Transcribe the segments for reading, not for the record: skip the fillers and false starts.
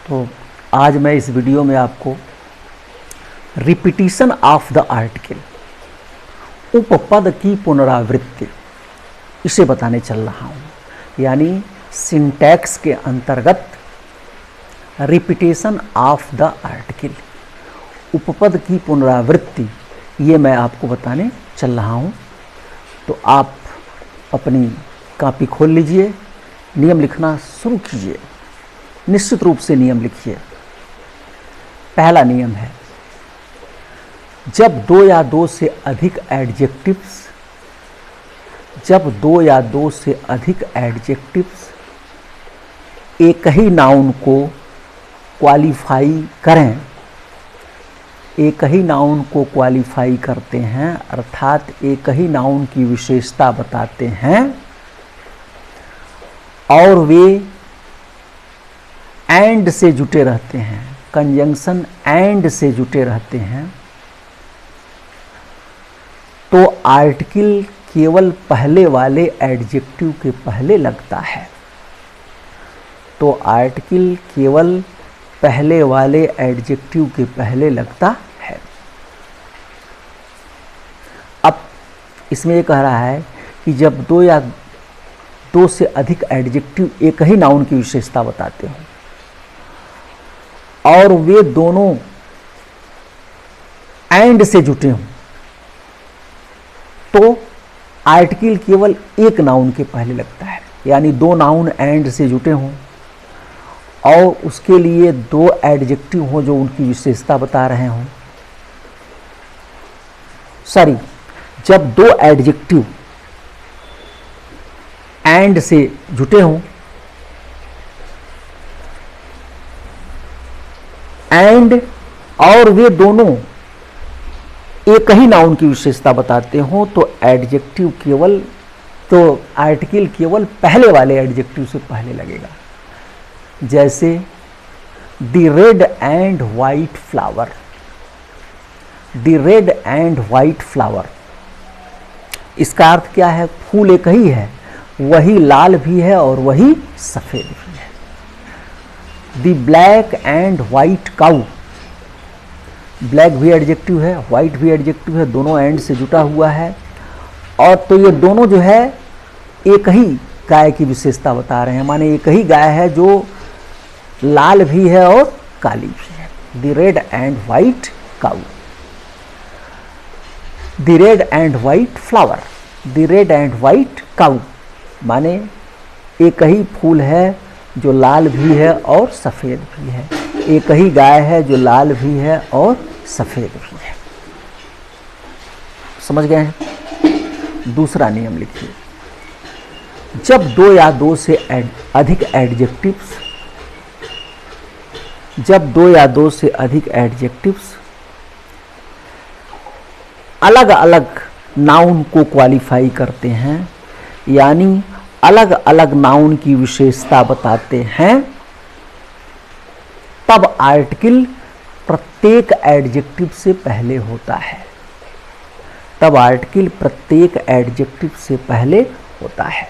तो आज मैं इस वीडियो में आपको रिपीटिशन ऑफ द आर्टिकल, उपपद की पुनरावृत्ति, इसे बताने चल रहा हूँ। यानी सिंटैक्स के अंतर्गत रिपीटिशन ऑफ द आर्टिकल, उपपद की पुनरावृत्ति, ये मैं आपको बताने चल रहा हूँ। तो आप अपनी कॉपी खोल लीजिए, नियम लिखना शुरू कीजिए। निश्चित रूप से नियम लिखिए। पहला नियम है, जब दो या दो से अधिक एडजेक्टिव्स, जब दो या दो से अधिक एडजेक्टिव्स एक ही नाउन को क्वालिफाई करें, एक ही नाउन को क्वालिफाई करते हैं, अर्थात एक ही नाउन की विशेषता बताते हैं और वे एंड से जुटे रहते हैं, कंजंक्शन एंड से जुटे रहते हैं, तो आर्टिकल केवल पहले वाले एडजेक्टिव के पहले लगता है। तो आर्टिकल केवल पहले वाले एडजेक्टिव के पहले लगता है। अब इसमें ये कह रहा है कि जब दो या दो से अधिक एडजेक्टिव एक ही नाउन की विशेषता बताते हो और वे दोनों एंड से जुटे हों, तो आर्टिकल केवल एक नाउन के पहले लगता है। यानी दो नाउन एंड से जुटे हों और उसके लिए दो एडजेक्टिव हों जो उनकी विशेषता बता रहे हों। सॉरी, जब दो एडजेक्टिव एंड से जुटे हों एंड और वे दोनों एक ही नाउन की विशेषता बताते हों, तो एडजेक्टिव केवल, तो आर्टिकल केवल पहले वाले एडजेक्टिव से पहले लगेगा। जैसे the red and white flower, the red and white flower, इसका अर्थ क्या है? फूल एक ही है, वही लाल भी है और वही सफेद भी है। The black and white cow, black भी एडजेक्टिव है, वाइट भी एडजेक्टिव है, दोनों एंड से जुटा हुआ है और तो ये दोनों जो है एक ही गाय की विशेषता बता रहे हैं। माने एक ही गाय है जो लाल भी है और काली भी है। The red and white cow, the red and white flower, the red and white cow, माने एक ही फूल है जो लाल भी है और सफ़ेद भी है, एक ही गाय है जो लाल भी है और सफ़ेद भी है। समझ गए हैं? दूसरा नियम लिखिए, जब दो या दो से अधिक एडजेक्टिव्स, जब दो या दो से अधिक एडजेक्टिव्स अलग अलग नाउन को क्वालिफाई करते हैं, यानी अलग अलग नाउन की विशेषता बताते हैं, तब आर्टिकल प्रत्येक एडजेक्टिव से पहले होता है। तब आर्टिकल प्रत्येक एडजेक्टिव से पहले होता है।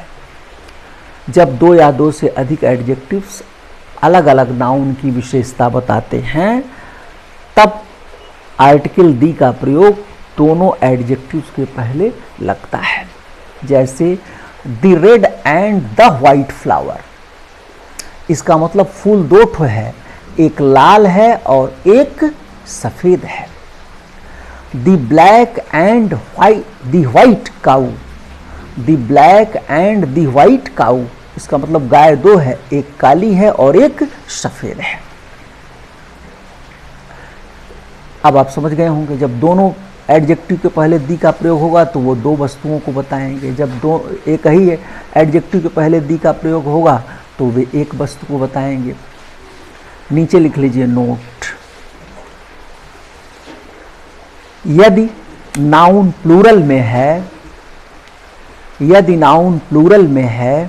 जब दो या दो से अधिक एडजेक्टिव्स अलग अलग नाउन की विशेषता बताते हैं, तब आर्टिकल दी का प्रयोग दोनों एडजेक्टिव्स के पहले लगता है। जैसे the red and the white flower, इसका मतलब फूल दो ठो है, एक लाल है और एक सफेद है। The black and the white cow, the black and the white cow, इसका मतलब गाय दो है, एक काली है और एक सफेद है। अब आप समझ गए होंगे, जब दोनों एडजेक्टिव के पहले दी का प्रयोग होगा तो वो दो वस्तुओं को बताएंगे। जब दो एक ही एडजेक्टिव के पहले दी का प्रयोग होगा तो वे एक वस्तु को बताएंगे। नीचे लिख लीजिए नोट, यदि नाउन प्लूरल में है, यदि नाउन प्लूरल में है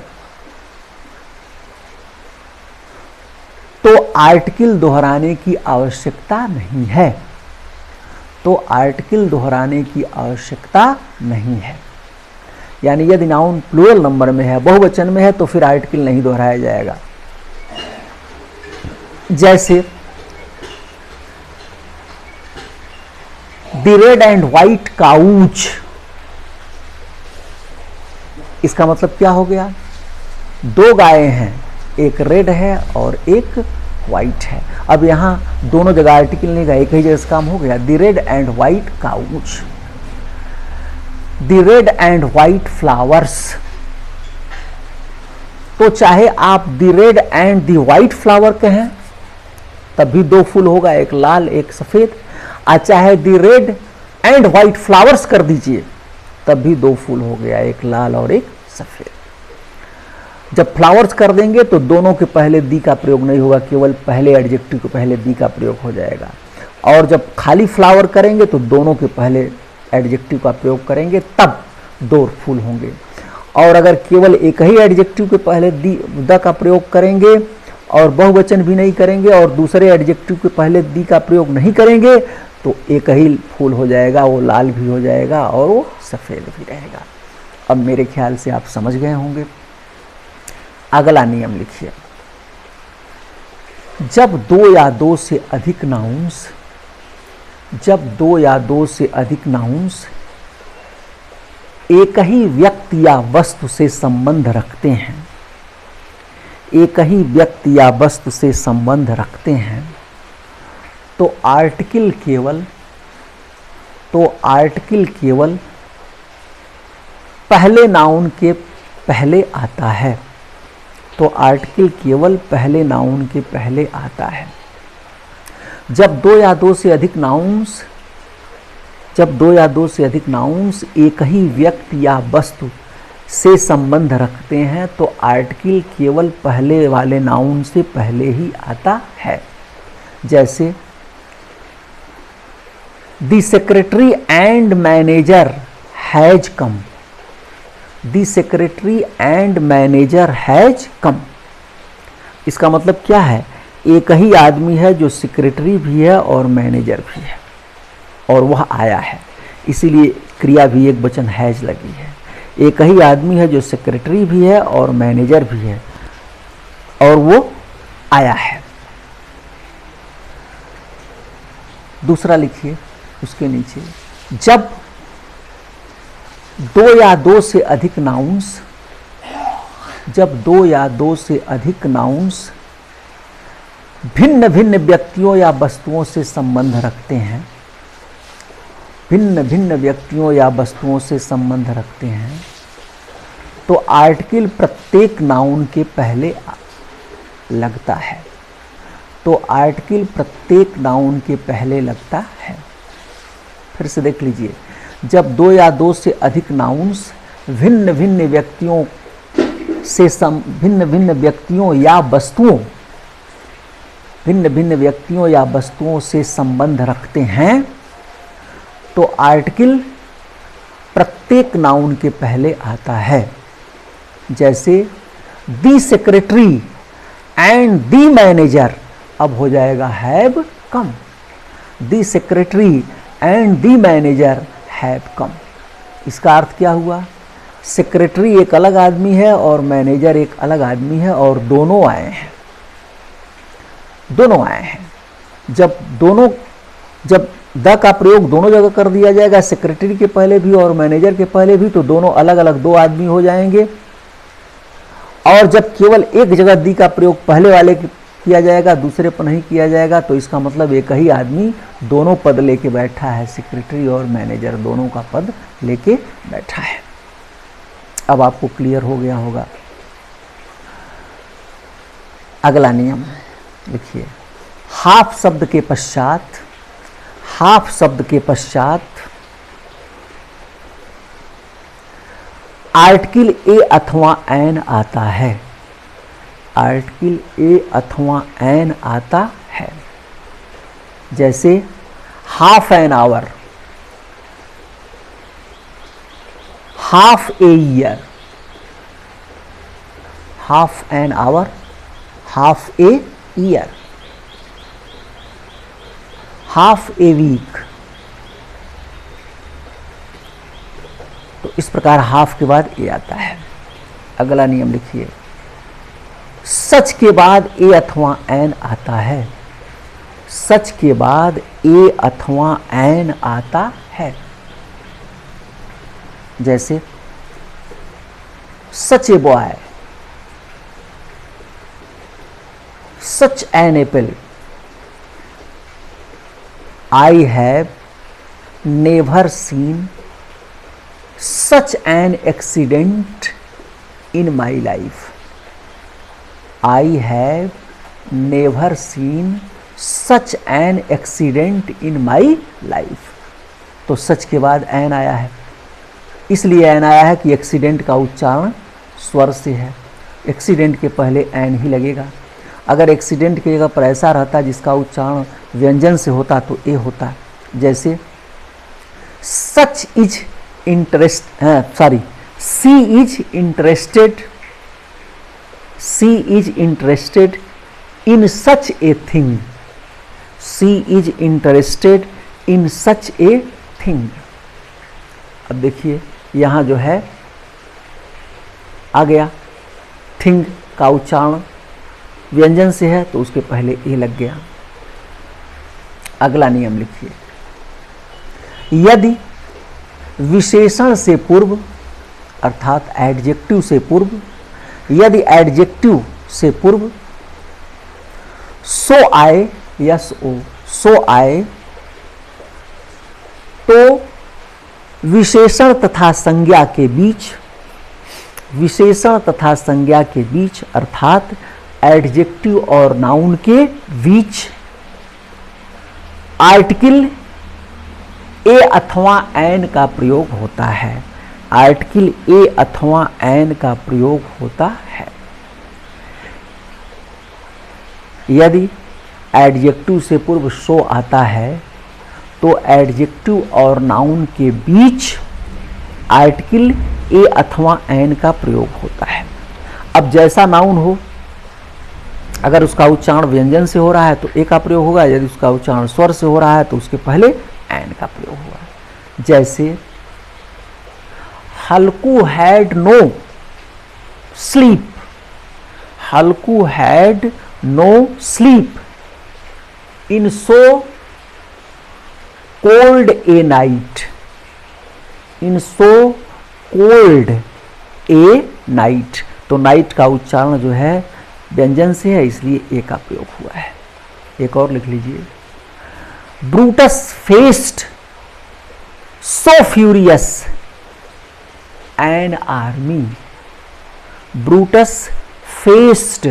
तो आर्टिकल दोहराने की आवश्यकता नहीं है, तो आर्टिकल दोहराने की आवश्यकता नहीं है। यानी यदि नाउन प्लूरल नंबर में है, बहुवचन में है, तो फिर आर्टिकल नहीं दोहराया जाएगा। जैसे the red and white couch, इसका मतलब क्या हो गया? दो गायें हैं, एक रेड है और एक व्हाइट है। अब यहां दोनों जगह आर्टिकल नहीं गया, एक ही जगह से काम हो गया। The red and white couch, the red and white flowers. तो चाहे आप the red and the white flower कहें तब भी दो फूल होगा, एक लाल एक सफेद। और चाहे the red and white flowers कर दीजिए तब भी दो फूल हो गया, एक लाल और एक सफेद। जब फ्लावर्स कर देंगे तो दोनों के पहले दी का प्रयोग नहीं होगा, केवल पहले एडजेक्टिव के पहले दी का प्रयोग हो जाएगा। और जब खाली फ्लावर करेंगे तो दोनों के पहले एडजेक्टिव का प्रयोग करेंगे, तब दो फूल होंगे। और अगर केवल एक ही एडजेक्टिव के पहले दी द का प्रयोग करेंगे और बहुवचन भी नहीं करेंगे और दूसरे एडजेक्टिव के पहले दी का प्रयोग नहीं करेंगे तो एक ही फूल हो जाएगा, वो लाल भी हो जाएगा और वो सफेद भी रहेगा। अब मेरे ख्याल से आप समझ गए होंगे। अगला नियम लिखिए, जब दो या दो से अधिक नाउन्स, जब दो या दो से अधिक नाउन्स एक ही व्यक्ति या वस्तु से संबंध रखते हैं, एक ही व्यक्ति या वस्तु से संबंध रखते हैं, तो आर्टिकल केवल पहले नाउन के पहले आता है। तो आर्टिकल केवल पहले नाउन के पहले आता है। जब दो या दो से अधिक नाउन्स, जब दो या दो से अधिक नाउन्स एक ही व्यक्ति या वस्तु से संबंध रखते हैं तो आर्टिकल केवल पहले वाले नाउन से पहले ही आता है। जैसे the secretary and manager has come, the secretary and manager has come. इसका मतलब क्या है? एक ही आदमी है जो सेक्रेटरी भी है और मैनेजर भी है और वह आया है, इसीलिए क्रिया भी एक वचन हैज लगी है। एक ही आदमी है जो सेक्रेटरी भी है और मैनेजर भी है और वो आया है। दूसरा लिखिए उसके नीचे, जब दो या दो से अधिक नाउन्स, जब दो या दो से अधिक नाउन्स भिन्न भिन्न व्यक्तियों या वस्तुओं से संबंध रखते हैं, भिन्न भिन्न व्यक्तियों या वस्तुओं से संबंध रखते हैं, तो आर्टिकल प्रत्येक नाउन के पहले लगता है। तो आर्टिकल प्रत्येक नाउन के पहले लगता है। फिर से देख लीजिए, जब दो या दो से अधिक नाउन्स भिन्न भिन्न व्यक्तियों से भिन्न भिन्न व्यक्तियों या वस्तुओं, भिन्न भिन्न व्यक्तियों या वस्तुओं से संबंध रखते हैं तो आर्टिकल प्रत्येक नाउन के पहले आता है। जैसे दी सेक्रेटरी एंड दी मैनेजर, अब हो जाएगा have come. The secretary and the manager have come. इसका अर्थ क्या हुआ? सेक्रेटरी एक अलग आदमी है और मैनेजर एक अलग आदमी है और दोनों आए हैं, दोनों आए हैं। जब द का प्रयोग दोनों जगह कर दिया जाएगा, सेक्रेटरी के पहले भी और मैनेजर के पहले भी, तो दोनों अलग अलग दो आदमी हो जाएंगे। और जब केवल एक जगह दी का प्रयोग पहले वाले किया जाएगा, दूसरे पर नहीं किया जाएगा, तो इसका मतलब एक ही आदमी दोनों पद लेके बैठा है, सेक्रेटरी और मैनेजर दोनों का पद लेके बैठा है। अब आपको क्लियर हो गया होगा। अगला नियम लिखिए, हाफ शब्द के पश्चात, हाफ शब्द के पश्चात आर्टिकल ए अथवा एन आता है, आर्टिकल ए अथवा एन आता है। जैसे half an hour, half a year, half an hour, half a year, half a week. तो इस प्रकार हाफ के बाद ए आता है। अगला नियम लिखिए, सच के बाद ए अथवा एन आता है, सच के बाद ए अथवा एन आता है। जैसे such a boy, such an apple, I have never seen such an accident in my life, I have never seen such an accident in my life. तो सच के बाद एन आया है, इसलिए एन आया है कि एक्सीडेंट का उच्चारण स्वर से है, एक्सीडेंट के पहले एन ही लगेगा। अगर एक्सीडेंट की जगह पर ऐसा रहता जिसका उच्चारण व्यंजन से होता तो ए होता। जैसे such is interest, sorry, she is interested, she is interested in such a thing, she is interested in such a thing. अब देखिए यहाँ जो है आ गया, थिंग का उच्चारण व्यंजन से है तो उसके पहले ए लग गया। अगला नियम लिखिए, यदि विशेषण से पूर्व अर्थात एडजेक्टिव से पूर्व, यदि एडजेक्टिव से पूर्व सो आए, यस ओ, सो आए, तो विशेषण तथा संज्ञा के बीच, विशेषण तथा संज्ञा के बीच अर्थात एडजेक्टिव और नाउन के बीच आर्टिकल ए अथवा एन का प्रयोग होता है, आर्टिकल ए अथवा एन का प्रयोग होता है। यदि एडजेक्टिव से पूर्व सो आता है तो एडजेक्टिव और नाउन के बीच आर्टिकल ए अथवा एन का प्रयोग होता है। अब जैसा नाउन हो, अगर उसका उच्चारण व्यंजन से हो रहा है तो ए का प्रयोग होगा, यदि उसका उच्चारण स्वर से हो रहा है तो उसके पहले एन का प्रयोग होगा। जैसे Halku had no sleep, Halku had no sleep in so cold a night, in so cold a night. तो नाइट का उच्चारण जो है व्यंजन से है, इसलिए ए का प्रयोग हुआ है। एक और लिख लीजिए, Brutus faced so furious an army, Brutus faced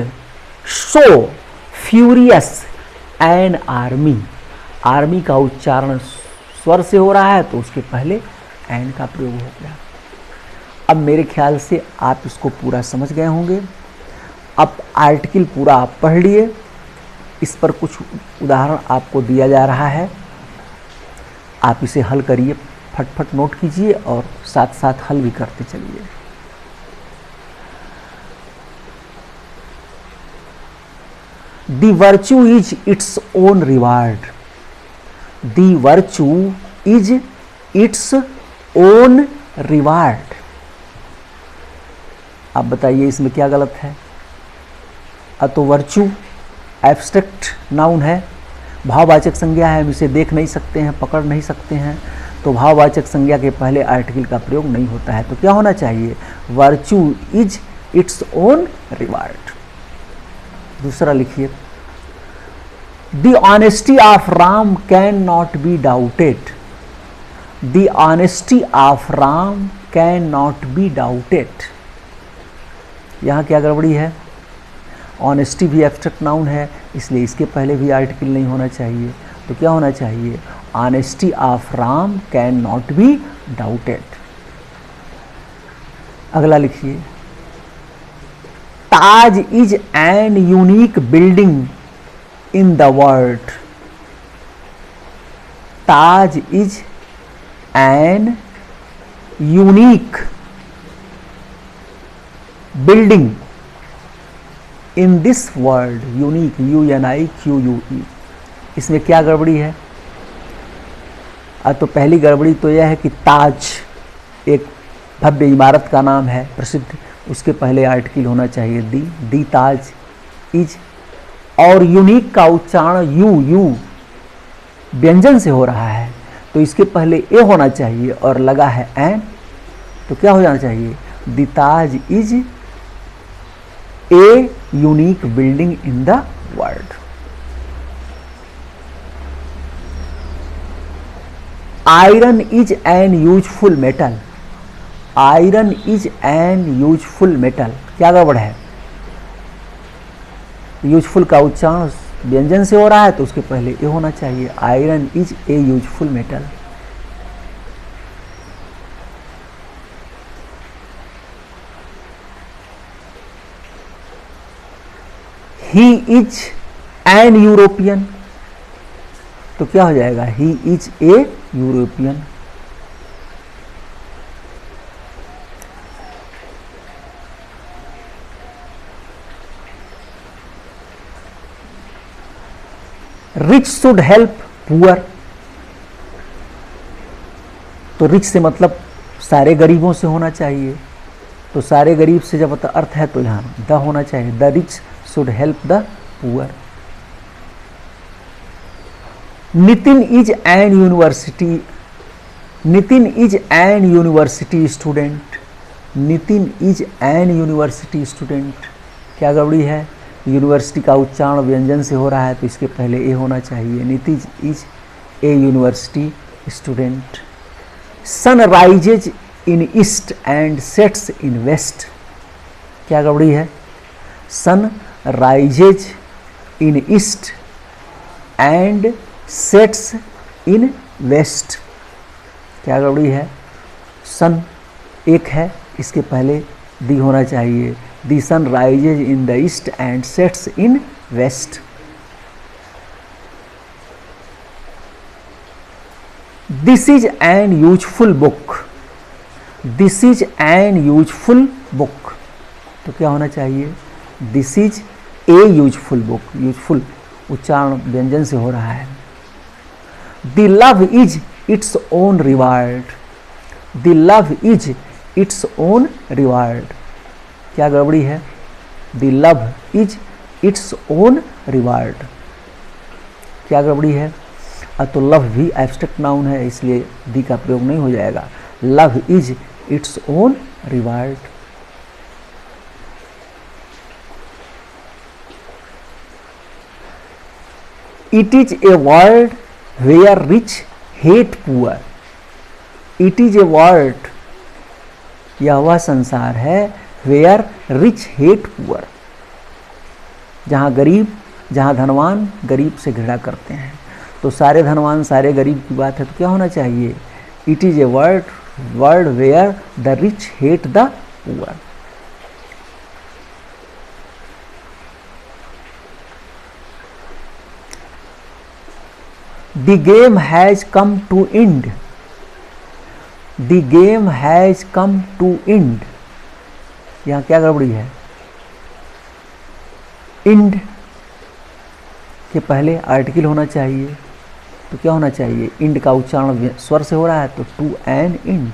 so furious an army. Army का उच्चारण स्वर से हो रहा है तो उसके पहले एन का प्रयोग हो गया। अब मेरे ख्याल से आप इसको पूरा समझ गए होंगे। अब आर्टिकल पूरा आप पढ़ लिए, इस पर कुछ उदाहरण आपको दिया जा रहा है, आप इसे हल करिए, फटफट नोट कीजिए और साथ साथ हल भी करते चलिए। The virtue is its own reward. The virtue is its own reward. आप बताइए इसमें क्या गलत है? तो वर्चू एब्स्ट्रैक्ट नाउन है, भाववाचक संज्ञा है, हम इसे देख नहीं सकते हैं, पकड़ नहीं सकते हैं, तो भाववाचक संज्ञा के पहले आर्टिकल का प्रयोग नहीं होता है। तो क्या होना चाहिए? Virtue is its own reward. दूसरा लिखिए, the honesty of Ram can not be doubted. The honesty of Ram can not be doubted. यहाँ क्या गड़बड़ी है? ऑनेस्टी भी एब्स्ट्रैक्ट नाउन है, इसलिए इसके पहले भी आर्टिकल नहीं होना चाहिए। तो क्या होना चाहिए? Honesty of Ram can not be doubted. अगला लिखिए, Taj is an unique building in the world. Taj is an unique building in this world. Unique, UNIQUE। इसमें क्या गड़बड़ी है? तो पहली गड़बड़ी तो यह है कि ताज एक भव्य इमारत का नाम है, प्रसिद्ध, उसके पहले आर्टिकल होना चाहिए दी ताज इज, और यूनिक का उच्चारण यू व्यंजन से हो रहा है, तो इसके पहले ए होना चाहिए और लगा है एन, तो क्या हो जाना चाहिए, the Taj is a unique building in the world. Iron is an useful metal, iron is an useful metal, क्या गड़बड़ है, यूजफुल का उच्चारण व्यंजन से हो रहा है तो उसके पहले ए होना चाहिए, iron is a useful metal. He is an European, तो क्या हो जाएगा, he is a European. Rich should help poor, तो रिच से मतलब सारे गरीबों से होना चाहिए, तो सारे गरीब से जब अर्थ है तो यहां द होना चाहिए, the rich should help the poor. Nitin is an university, Nitin is an university student, Nitin is an university student, क्या गड़बड़ी है, यूनिवर्सिटी का उच्चारण व्यंजन से हो रहा है तो इसके पहले ए होना चाहिए, Nitin is a university student. Sun rises in east and sets in west, क्या गड़बड़ी है, sun rises in east and sets in west, क्या गड़बड़ी है, सन एक है इसके पहले दी होना चाहिए, the sun rises in the east and sets in west. This is an useful book, this is an useful book, तो क्या होना चाहिए, this is a useful book, useful उच्चारण व्यंजन से हो रहा है। The love is its own reward, the love is its own reward, क्या गड़बड़ी है, the love is its own reward, क्या गड़बड़ी है, तो लव भी एब्स्ट्रैक्ट नाउन है इसलिए दी का प्रयोग नहीं हो जाएगा, love is its own reward. It is a world where rich hate poor, it is a world, यह वह संसार है, वेयर रिच हेट पुअर, जहाँ गरीब, जहाँ धनवान गरीब से घृणा करते हैं, तो सारे धनवान सारे गरीब की बात है तो क्या होना चाहिए, it is a world where the rich hate the poor. The game has come to end, the game has come to end, यहां क्या गड़बड़ी है, एंड के पहले आर्टिकल होना चाहिए तो क्या होना चाहिए, एंड का उच्चारण स्वर से हो रहा है तो to an end,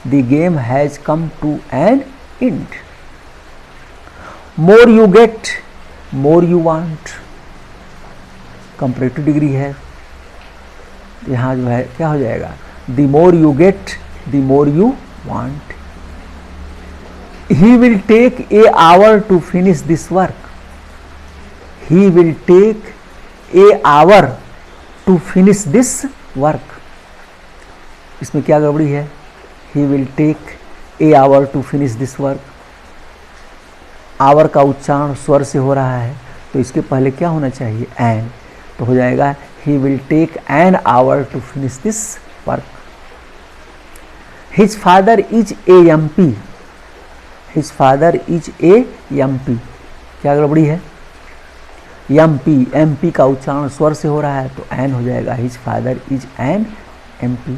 the game has come to an end. More you get more you want, comparative degree है, यहां जो है क्या हो जाएगा, the more you get the more you want. He will take a hour to finish this work, he will take a hour to finish this work, इसमें क्या गड़बड़ी है, he will take a hour to finish this work, hour का उच्चारण स्वर से हो रहा है तो इसके पहले क्या होना चाहिए, एन, तो हो जाएगा he will take an hour to finish this work. His father is a MP, his father is a MP, क्या गड़बड़ी है, MP, MP का उच्चारण स्वर से हो रहा है तो एन हो जाएगा, his father is an MP.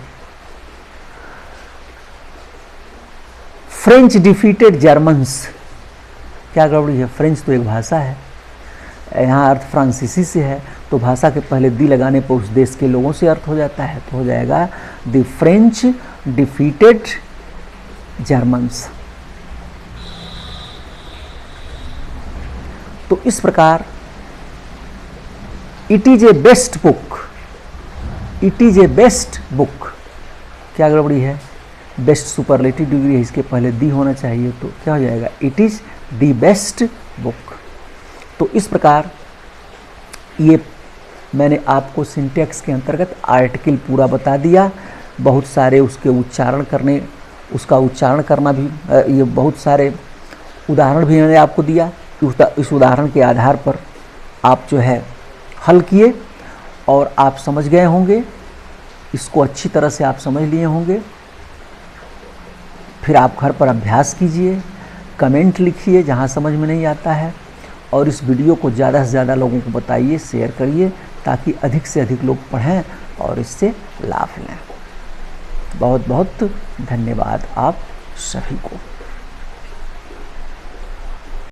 French defeated Germans, क्या गड़बड़ी है, फ्रेंच तो एक भाषा है, यहाँ अर्थ फ्रांसीसी से है तो भाषा के पहले दी लगाने पर उस देश के लोगों से अर्थ हो जाता है तो हो जाएगा द फ्रेंच डिफीटेड जर्मन्स। तो इस प्रकार it is A best book, it is A best book, क्या गड़बड़ी है, बेस्ट सुपरलेटिव डिग्री है, इसके पहले दी होना चाहिए, तो क्या हो जाएगा, it is the best book. तो इस प्रकार ये मैंने आपको सिंटैक्स के अंतर्गत आर्टिकल पूरा बता दिया, बहुत सारे उसके उच्चारण करने, उसका उच्चारण करना भी, ये बहुत सारे उदाहरण भी मैंने आपको दिया। इस उदाहरण के आधार पर आप जो है हल किए और आप समझ गए होंगे, इसको अच्छी तरह से आप समझ लिए होंगे। फिर आप घर पर अभ्यास कीजिए, कमेंट लिखिए जहाँ समझ में नहीं आता है, और इस वीडियो को ज़्यादा से ज़्यादा लोगों को बताइए, शेयर करिए, ताकि अधिक से अधिक लोग पढ़ें और इससे लाभ लें। बहुत बहुत धन्यवाद आप सभी को।